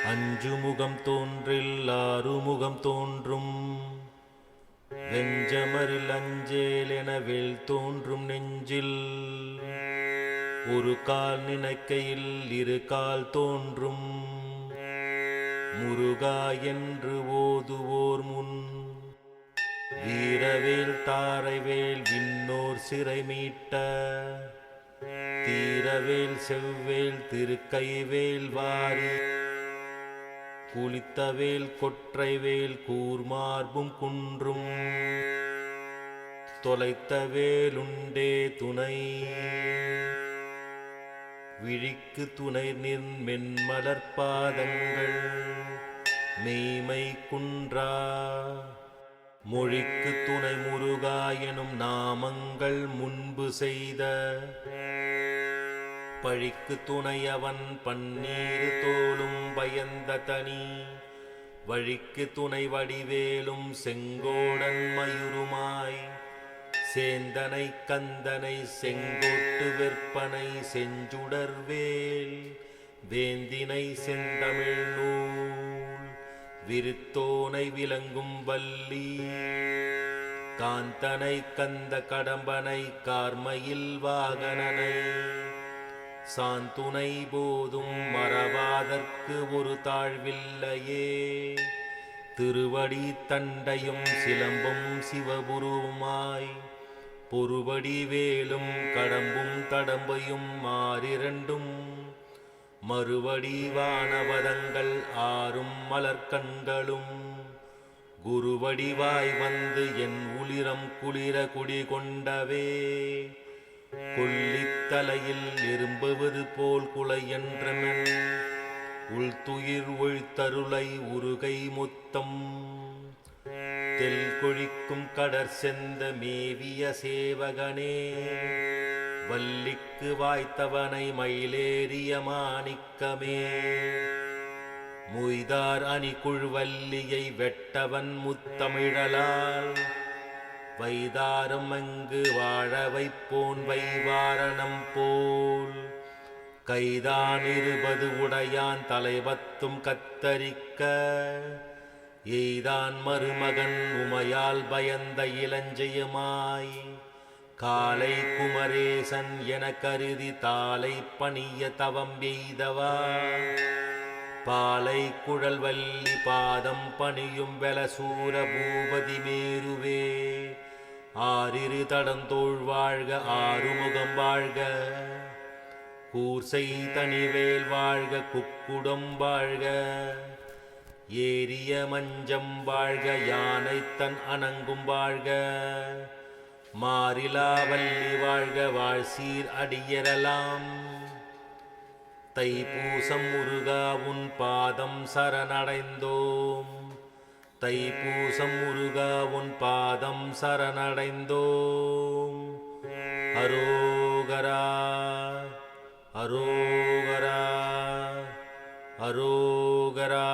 அஞ்சு முகம் தோன்றில் ஆறுமுகம் தோன்றும் வெஞ்சமரில் அஞ்சேல் எனவேல் தோன்றும் நெஞ்சில் ஒரு கால் நினைக்கையில் இரு கால் தோன்றும் முருகா என்று ஓதுவோர் முன் வீரவேல் தாரைவேல் விண்ணோர் சிறை மீட்ட தீரவேல் செவ்வேல் திருக்கைவேல் வாரி குளித்தவேல் கொற்றைவேல் கூர்மார்பும் குன்றும் தொலைத்தவேலுண்டே துணை விழிக்கு துணை நின் மென்மலர்பாதங்கள் மெய்மை குன்றா மொழிக்கு துணை முருகா எனும் நாமங்கள் முன்பு செய்த பழிக்கு துணையவன் பன்னீர் தோளும் பயந்த தனி வழிக்கு துணை வடிவேலும் செங்கோடன் மயுருமாய் சேந்தனை கந்தனை செங்கோட்டு வெற்பனை செஞ்சுடர்வேல் வேந்தினை செந்தமிழ் நூல் விருத்தோனை விளங்கும் வள்ளி காந்தனை கந்த கடம்பனை கார்மையில் வாகனனை சாந்துணை போதும் மறவாதற்கு ஒரு தாழ்வில்லையே திருவடி தண்டையும் சிலம்பும் சிவபுருவுமாய் பொறுபடி வேலும் கடம்பும் தடம்பையும் மாறிரண்டும் மறுவடி வானவதங்கள் ஆறும் மலர்கண்களும் குருவடிவாய் வந்து என் உளிரம் குளிர குடி கொண்டவே கொல்லித்தலையில் எறும்புவது போல் குலை என்றமென் உள்துயிர் ஒழித்தருளை உருகை முத்தம் தெல் கொழிக்கும் கடற் செந்த மேவிய சேவகனே வல்லிக்கு வாய்த்தவனை மயிலேறிய மாணிக்கமே முய்தார் அணிகுழ் வல்லியை வெட்டவன் முத்தமிழலால் வைதாரம் அங்கு வாழ வைப்போன் வைவாரணம் போல் கைதான் 20 உடையான் தலைபத்தும் கத்தரிக்க எய்தான் மருமகன் உமையால் பயந்த இளஞ்செயுமாய் காலை குமரேசன் என கருதி தாளை பணிய தவம் எய்தவா பாலை குழல் வல்லி பாதம் பணியும் வெலசூர பூபதி மேருவே ஆறிரு தடந்தோள் வாழ்க ஆறுமுகம் வாழ்க கூர்சை தனிவேல் வாழ்க குக்குடம் வாழ்க ஏரிய மஞ்சம் வாழ்க யானை தன் அணங்கும் வாழ்க மாரிலாவல்லி வாழ்க வாழ்சீர் அடியரலாம் தைப்பூசம் முருகா உன் பாதம் சரணடைந்தோம் தைப்பூசம் முருகா உன் பாதம் சரணடைந்தோம் அரோகரா அரோகரா அரோகரா